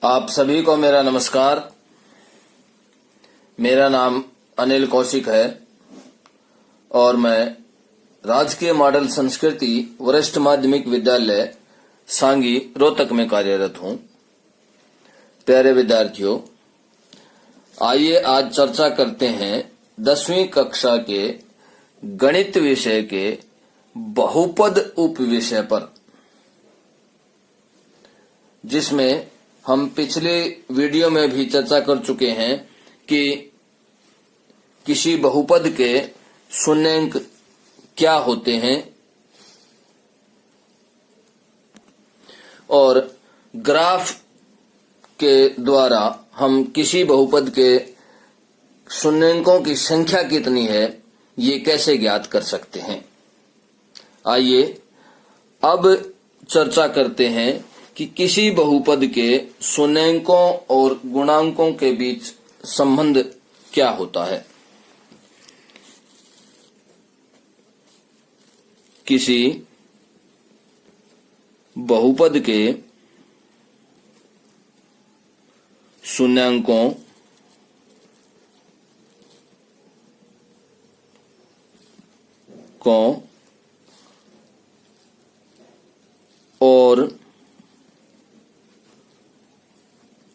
आप सभी को मेरा नमस्कार। मेरा नाम अनिल कौशिक है और मैं राजकीय मॉडल संस्कृति वरिष्ठ माध्यमिक विद्यालय सांगी रोहतक में कार्यरत हूं। प्यारे विद्यार्थियों, आइए आज चर्चा करते हैं 10वीं कक्षा के गणित विषय के बहुपद उप विषय पर, जिसमें हम पिछले वीडियो में भी चर्चा कर चुके हैं कि किसी बहुपद के शून्यांक क्या होते हैं और ग्राफ के द्वारा हम किसी बहुपद के शून्यांकों की संख्या कितनी है ये कैसे ज्ञात कर सकते हैं। आइए अब चर्चा करते हैं कि किसी बहुपद के शून्यांकों और गुणांकों के बीच संबंध क्या होता है। किसी बहुपद के शून्यांकों को और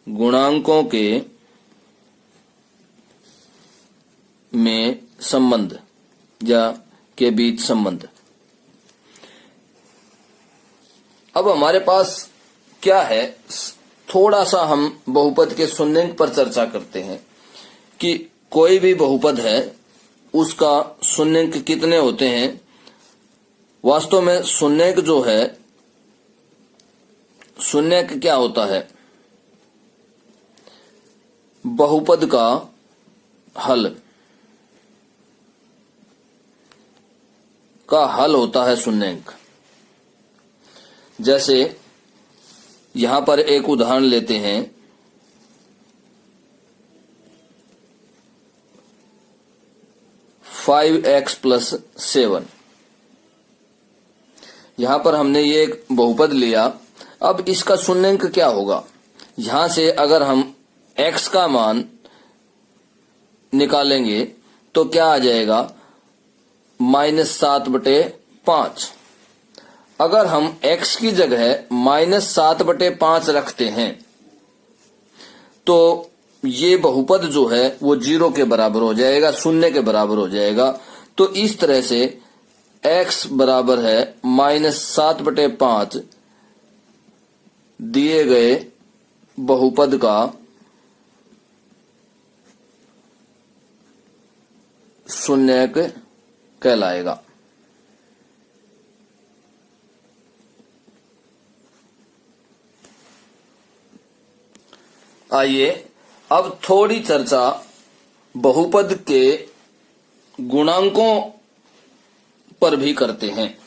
गुणांकों के में संबंध या के बीच संबंध। अब हमारे पास क्या है, थोड़ा सा हम बहुपद के शून्यांक पर चर्चा करते हैं कि कोई भी बहुपद है उसका शून्यांक कितने होते हैं। वास्तव में शून्यांक जो है, शून्यांक क्या होता है? बहुपद का हल होता है शून्यांक। जैसे यहां पर एक उदाहरण लेते हैं, 5x + 7। यहां पर हमने ये एक बहुपद लिया। अब इसका शून्यांक क्या होगा? यहां से अगर हम x का मान निकालेंगे तो क्या आ जाएगा? -7/5। अगर हम x की जगह -7/5 रखते हैं तो ये बहुपद जो है वो 0 के बराबर हो जाएगा, शून्य के बराबर हो जाएगा। तो इस तरह से x बराबर है -7/5 दिए गए बहुपद का शून्यांक कहलाएगा। आइए अब थोड़ी चर्चा बहुपद के गुणांकों पर भी करते हैं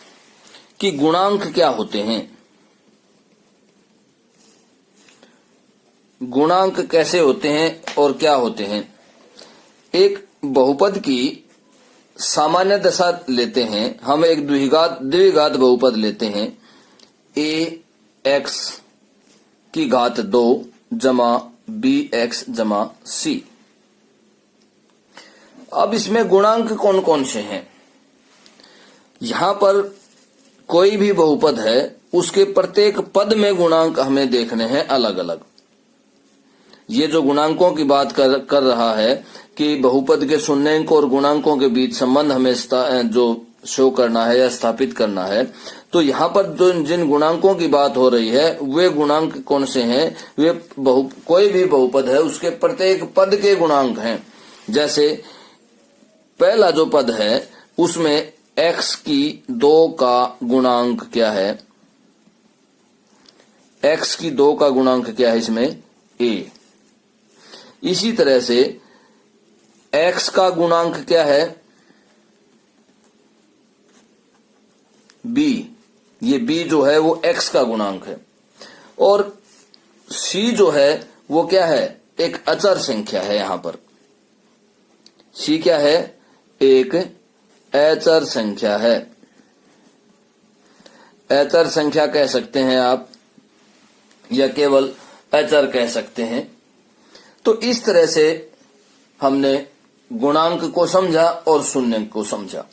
कि गुणांक क्या होते हैं, गुणांक कैसे होते हैं और क्या होते हैं। एक बहुपद की सामान्य दशा लेते हैं, हम एक द्विघात बहुपद लेते हैं, ax की घात 2 जमा bx जमा c। अब इसमें गुणांक कौन कौन से हैं? यहां पर कोई भी बहुपद है उसके प्रत्येक पद में गुणांक हमें देखने हैं अलग अलग। ये जो गुणांकों की बात कर रहा है कि बहुपद के शून्यांक और गुणांकों के बीच संबंध हमें जो शो करना है या स्थापित करना है, तो यहाँ पर जो जिन गुणांकों की बात हो रही है वे गुणांक कौन से हैं? वे कोई भी बहुपद है उसके प्रत्येक पद के गुणांक हैं। जैसे पहला जो पद है उसमें x की 2 का गुणांक क्या है? x की 2 का गुणांक क्या है इसमें? a। इसी तरह से x का गुणांक क्या है? b। ये b जो है वो x का गुणांक है। और c जो है वो क्या है? एक अचर संख्या है। यहां पर c क्या है? एक अचर संख्या है। अचर संख्या कह सकते हैं आप, या केवल अचर कह सकते हैं। तो इस तरह से हमने गुणांक को समझा और शून्यंक को समझा।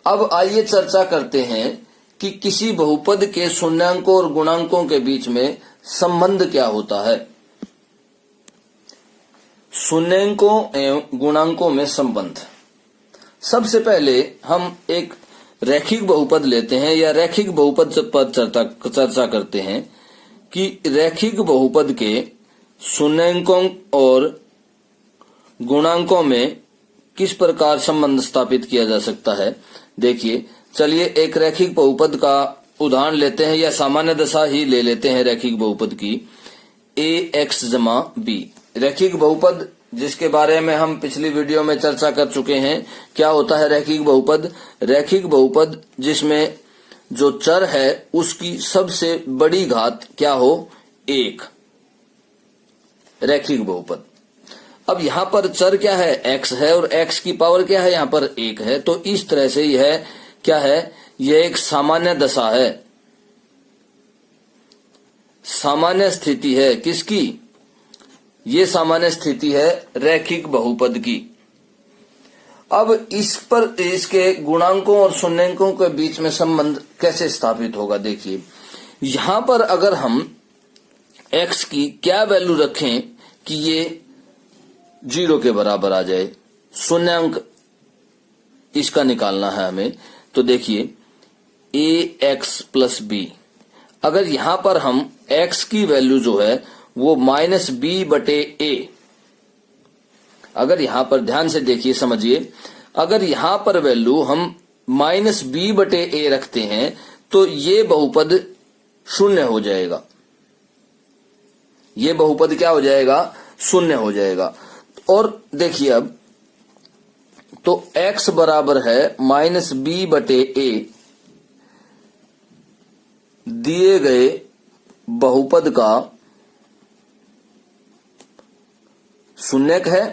अब आइए चर्चा करते हैं कि किसी बहुपद के शून्यंकों और गुणांकों के बीच में संबंध क्या होता है। शून्यंकों एवं गुणांकों में संबंध। सबसे पहले हम एक रैखिक बहुपद लेते हैं या रैखिक बहुपद पर चर्चा करते हैं कि रैखिक बहुपद के शून्यंकों और गुणांकों में किस प्रकार संबंध स्थापित किया जा सकता है। देखिए, चलिए एक रैखिक बहुपद का उदाहरण लेते हैं या सामान्य दशा ही ले लेते हैं रैखिक बहुपद की, ax जमा b। रैखिक बहुपद जिसके बारे में हम पिछली वीडियो में चर्चा कर चुके हैं। क्या होता है रैखिक बहुपद? रैखिक बहुपद जिसमें जो चर है उसकी सबसे बड़ी घात क्या हो? 1। रैखिक बहुपद। अब यहाँ पर चर क्या है? x है और x की पावर क्या है? यहाँ पर 1 है। तो इस तरह से यह क्या है? यह एक सामान्य दशा है, सामान्य स्थिति है। किसकी? ये सामान्य स्थिति है रैखिक बहुपद की। अब इस पर इसके गुणांकों और शून्यंकों के बीच में संबंध कैसे स्थापित होगा? देखिए, यहां पर अगर हम x की क्या वैल्यू रखें कि ये 0 के बराबर आ जाए, शून्यंक इसका निकालना है हमें। तो देखिए ax प्लस b, अगर यहां पर हम x की वैल्यू जो है वो -b/a, अगर यहां पर ध्यान से देखिए समझिए, अगर यहां पर वैल्यू हम -b/a रखते हैं तो ये बहुपद शून्य हो जाएगा। ये बहुपद क्या हो जाएगा? शून्य हो जाएगा। और देखिए अब तो x बराबर है -b/a दिए गए बहुपद का शून्यक है।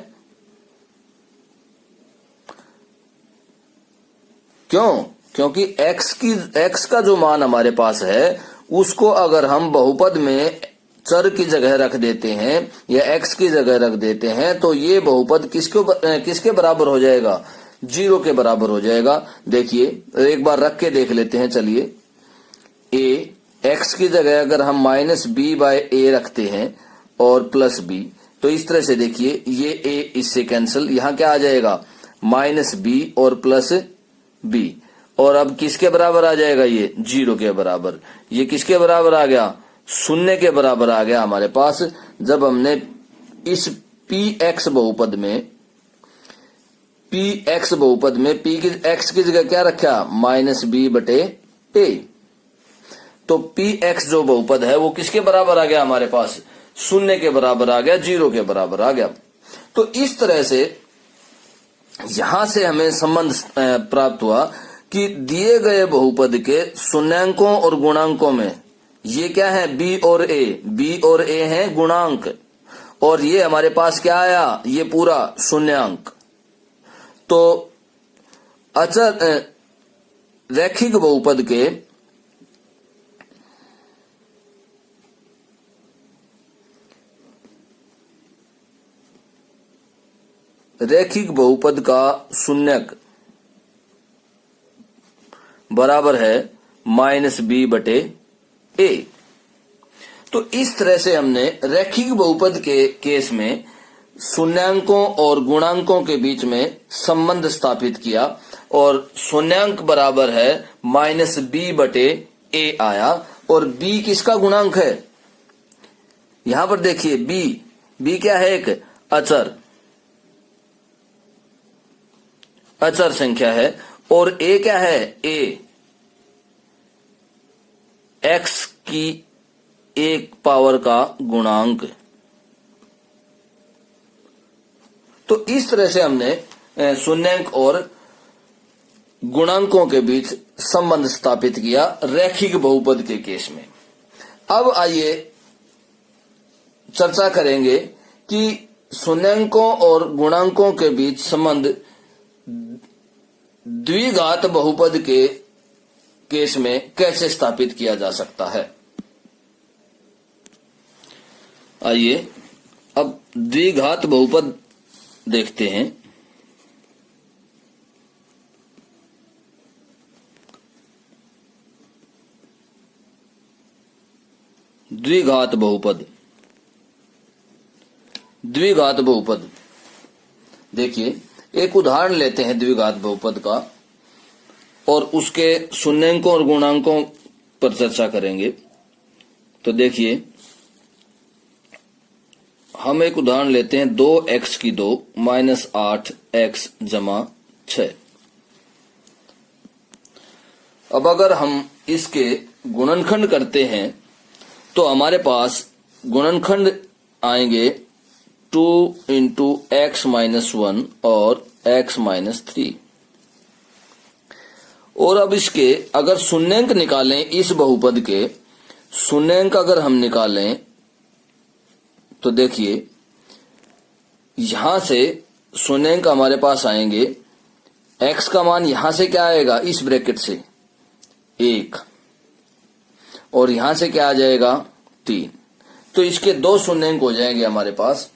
क्यों? क्योंकि x का जो मान हमारे पास है उसको अगर हम बहुपद में चर की जगह रख देते हैं या x की जगह रख देते हैं तो ये बहुपद किसके बराबर हो जाएगा? 0 के बराबर हो जाएगा। देखिए एक बार रख के देख लेते हैं। चलिए, x की जगह अगर हम -b/a रखते हैं और प्लस b, तो इस तरह से देखिए ये a इससे कैंसिल, यहां क्या आ जाएगा? -b और प्लस b। और अब किसके बराबर आ जाएगा? ये 0 के बराबर। ये किसके बराबर आ गया? शून्य के बराबर आ गया हमारे पास। जब हमने इस px बहुपद में p की x की जगह क्या रखा? -b/a। तो px जो बहुपद है वो किसके बराबर आ गया हमारे पास? शून्य के बराबर आ गया, 0 के बराबर आ गया। तो इस तरह से यहां से हमें संबंध प्राप्त हुआ कि दिए गए बहुपद के शून्यंकों और गुणांकों में ये क्या है? b और a हैं गुणांक, और ये हमारे पास क्या आया? ये पूरा शून्यंक। तो अचर रैखिक बहुपद के रैखिक बहुपद का शून्यक बराबर है -b/a। तो इस तरह से हमने रैखिक बहुपद के केस में शून्यंकों और गुणांकों के बीच में संबंध स्थापित किया और शून्यंक बराबर है -b/a आया। और b किसका गुणांक है? यहां पर देखिए b क्या है? एक अचर संख्या है। और a क्या है? a x की 1 पावर का गुणांक। तो इस तरह से हमने शून्यंक और गुणांकों के बीच संबंध स्थापित किया रैखिक बहुपद के केस में। अब आइए चर्चा करेंगे कि शून्यंकों और गुणांकों के बीच संबंध द्विघात बहुपद के केस में कैसे स्थापित किया जा सकता है। आइए अब द्विघात बहुपद देखते हैं। द्विघात बहुपद, द्विघात बहुपद देखिए, एक उदाहरण लेते हैं द्विघात बहुपद का और उसके शून्यंकों और गुणांकों पर चर्चा करेंगे। तो देखिए, हम एक उदाहरण लेते हैं 2x की 2 माइनस 8x जमा 6। अब अगर हम इसके गुणनखंड करते हैं तो हमारे पास गुणनखंड आएंगे 2 इंटू एक्स माइनस 1 और x माइनस 3। और अब इसके अगर शून्यंक निकालें, इस बहुपद के शून्यंक अगर हम निकालें तो देखिए, यहां से शून्यंक हमारे पास आएंगे, x का मान यहां से क्या आएगा, इस ब्रैकेट से 1, और यहां से क्या आ जाएगा 3। तो इसके दो शून्यंक हो जाएंगे हमारे पास,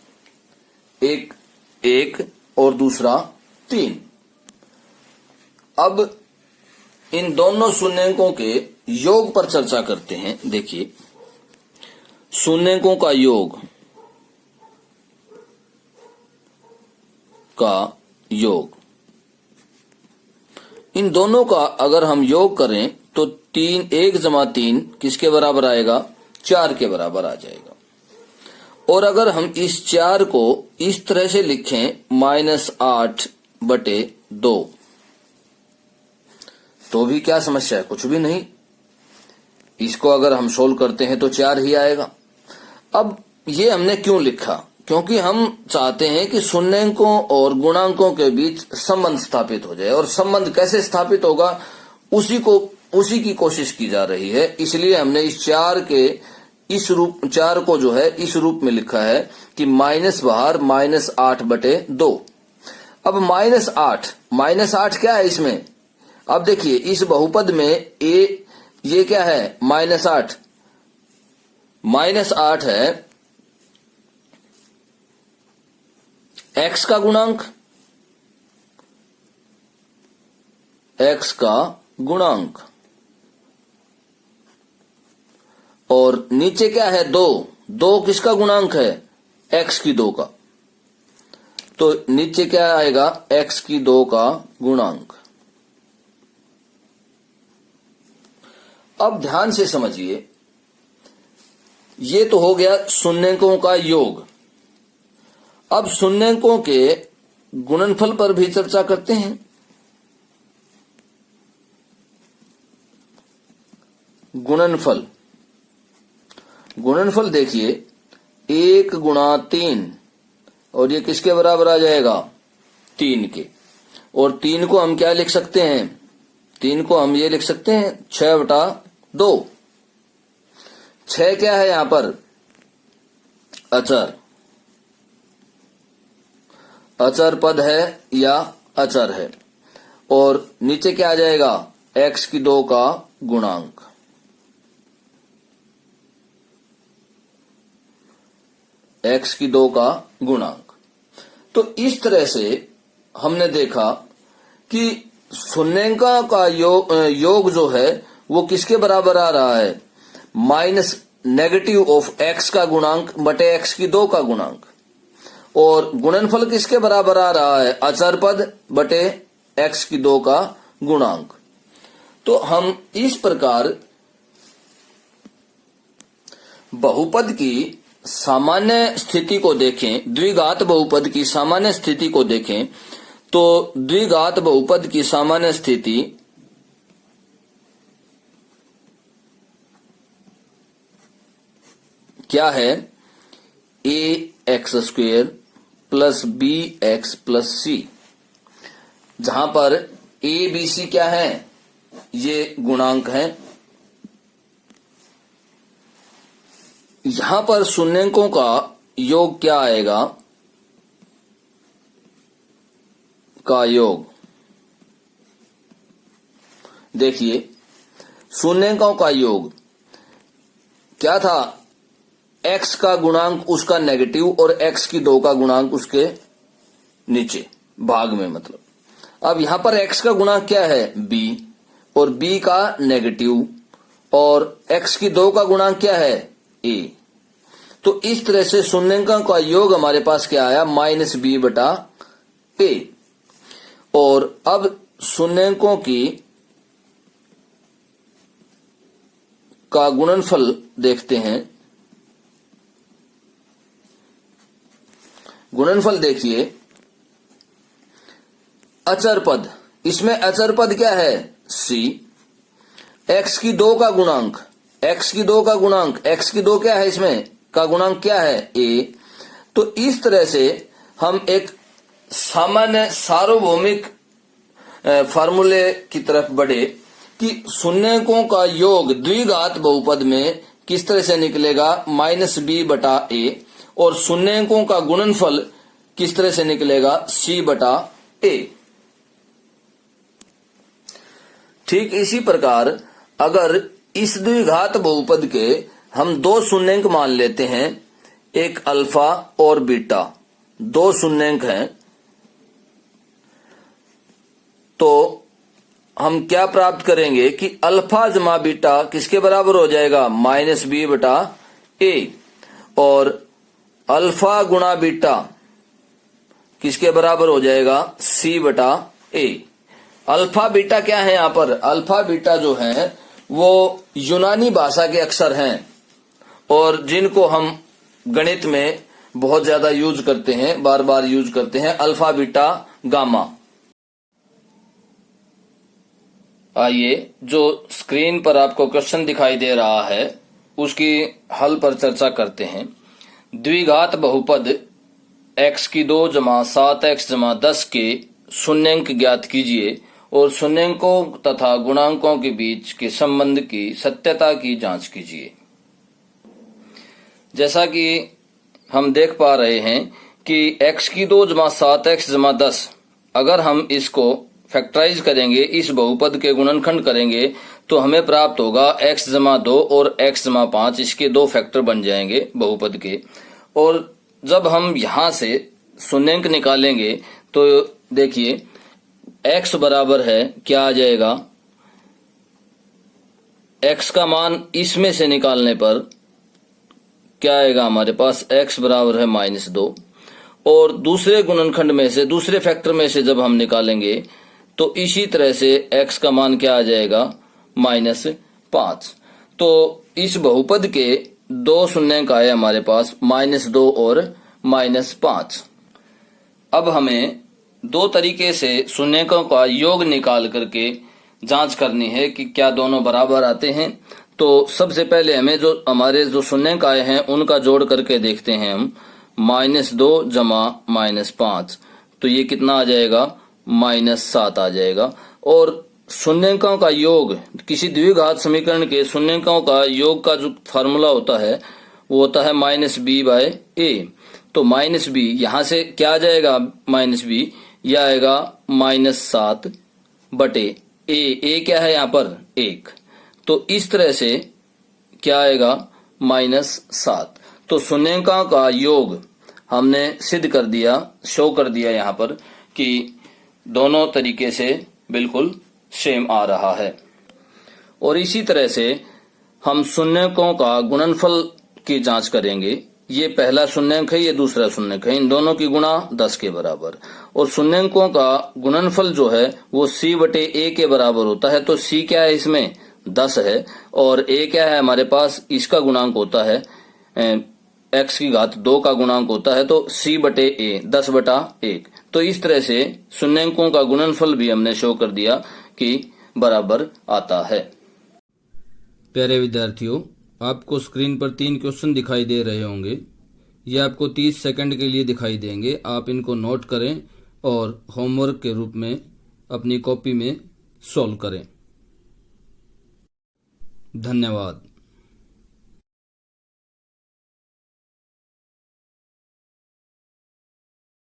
एक 1 और दूसरा 3। अब इन दोनों शून्यंकों के योग पर चर्चा करते हैं। देखिए, शून्यंकों का योग इन दोनों का अगर हम योग करें तो 1 जमा 3 किसके बराबर आएगा, 4 के बराबर आ जाएगा। और अगर हम इस 4 को इस तरह से लिखें -8/2, तो भी क्या समस्या है, कुछ भी नहीं। इसको अगर हम सोल्व करते हैं तो 4 ही आएगा। अब ये हमने क्यों लिखा, क्योंकि हम चाहते हैं कि शून्यंकों और गुणांकों के बीच संबंध स्थापित हो जाए, और संबंध कैसे स्थापित होगा उसी की कोशिश की जा रही है। इसलिए हमने इस 4 को जो है इस रूप में लिखा है कि माइनस बाहर -8/2। अब -8 क्या है इसमें, अब देखिए इस बहुपद में ये क्या है, -8 है x का गुणांक, और नीचे क्या है 2 किसका गुणांक है, x की 2 का। तो नीचे क्या आएगा, x की 2 का गुणांक। अब ध्यान से समझिए, ये तो हो गया शून्यंकों का योग। अब शून्यंकों के गुणनफल पर भी चर्चा करते हैं। गुणनफल देखिए, 1 गुणा 3, और ये किसके बराबर आ जाएगा, 3 के। और 3 को हम क्या लिख सकते हैं, 3 को हम ये लिख सकते हैं 6/2। 6 क्या है यहां पर, अचर पद है या अचर है। और नीचे क्या आ जाएगा, x की 2 का गुणांक। x की 2 का गुणांक। तो इस तरह से हमने देखा कि शून्यंकों का योग जो है वो किसके बराबर आ रहा है, -नेगेटिव ऑफ x का गुणांक बटे x की 2 का गुणांक। और गुणनफल किसके बराबर आ रहा है, अचर पद बटे x की 2 का गुणांक। तो हम इस प्रकार बहुपद की सामान्य स्थिति को देखें, द्विघात बहुपद की सामान्य स्थिति को देखें, तो द्विघात बहुपद की सामान्य स्थिति क्या है, ax² + bx + c, जहां पर a b c क्या है, ये गुणांक है। यहां पर शून्यंकों का योग क्या आएगा, का योग। देखिए, शून्यंकों का योग क्या था, x का गुणांक उसका नेगेटिव और x की 2 का गुणांक उसके नीचे भाग में, मतलब अब यहां पर x का गुणांक क्या है b और b का नेगेटिव और x की 2 का गुणांक क्या है a। तो इस तरह से शून्यांकों का योग हमारे पास क्या आया -b/a। और अब शून्यांकों का गुणनफल देखते हैं। गुणनफल देखिए, अचर पद, इसमें अचर पद क्या है c, x की 2 का गुणांक, x की 2 का गुणांक, x की 2 क्या है इसमें का गुणांक क्या है a। तो इस तरह से हम एक सामान्य सार्वभौमिक फार्मूले की तरफ बढ़े कि शून्यांकों का योग द्विघात बहुपद में किस तरह से निकलेगा -b/a और शून्यांकों का गुणनफल किस तरह से निकलेगा c/a। ठीक इसी प्रकार अगर इस द्विघात बहुपद के हम 2 शून्यांक मान लेते हैं, एक अल्फा और बीटा, 2 शून्यांक हैं, तो हम क्या प्राप्त करेंगे कि अल्फा जमा बीटा किसके बराबर हो जाएगा -b/a और अल्फा गुणा बीटा किसके बराबर हो जाएगा c/a। अल्फा बीटा क्या है यहां पर, अल्फा बीटा जो है वो यूनानी भाषा के अक्षर हैं और जिनको हम गणित में बहुत ज्यादा यूज करते हैं, बार बार यूज करते हैं, अल्फा बीटा गामा। आइए जो स्क्रीन पर आपको क्वेश्चन दिखाई दे रहा है उसकी हल पर चर्चा करते हैं। द्विघात बहुपद x की 2 जमा 7x जमा 10 के शून्यांक ज्ञात कीजिए और शून्यांकों तथा गुणांकों के बीच के संबंध की सत्यता की जांच कीजिए। जैसा कि हम देख पा रहे हैं कि x की 2 जमा 7x जमा 10, अगर हम इसको फैक्टराइज करेंगे, इस बहुपद के गुणनखंड करेंगे, तो हमें प्राप्त होगा x जमा 2 और x जमा 5, इसके 2 फैक्टर बन जाएंगे बहुपद के। और जब हम यहां से शून्यांक निकालेंगे तो देखिए x बराबर है क्या आ जाएगा, x का मान इसमें से निकालने पर क्या आएगा हमारे पास, x बराबर है -2 और दूसरे गुणनखंड में से, दूसरे फैक्टर में से जब हम निकालेंगे तो इसी तरह से x का मान क्या आ जाएगा -5। तो इस बहुपद के 2 शून्यांक आए हमारे पास -2 और -5। अब हमें 2 तरीके से शून्यांकों का योग निकाल करके जांच करनी है कि क्या दोनों बराबर आते हैं। तो सबसे पहले हमें जो हमारे जो शून्यांक आए हैं उनका जोड़ करके देखते हैं हम, -2 जमा -5, तो ये कितना आ जाएगा -7 आ जाएगा। और शून्यांकों का योग, किसी द्विघात समीकरण के शून्यांकों का योग का जो फार्मूला होता है वो होता है -b/a। तो -b यहां से क्या आ जाएगा, -b यह आएगा -7/a। a क्या है यहाँ पर 1, तो इस तरह से क्या आएगा -7। तो शून्यांकों का योग हमने सिद्ध कर दिया, शो कर दिया यहाँ पर कि दोनों तरीके से बिल्कुल सेम आ रहा है। और इसी तरह से हम शून्यांकों का गुणनफल की जांच करेंगे। ये पहला शून्यांक है, ये दूसरा शून्यांक है, इन दोनों की गुणा 10 के बराबर। और शून्यांकों का गुणनफल जो है वो c/a के बराबर होता है। तो c क्या है इसमें 10 है और a क्या है हमारे पास, इसका गुणांक होता है x की घात 2 का गुणांक होता है, तो c/a 10/1। तो इस तरह से शून्यांकों का गुणनफल भी हमने शो कर दिया कि बराबर आता है। प्यारे विद्यार्थियों, आपको स्क्रीन पर 3 क्वेश्चन दिखाई दे रहे होंगे। ये आपको 30 सेकंड के लिए दिखाई देंगे। आप इनको नोट करें और होमवर्क के रूप में अपनी कॉपी में सॉल्व करें। धन्यवाद।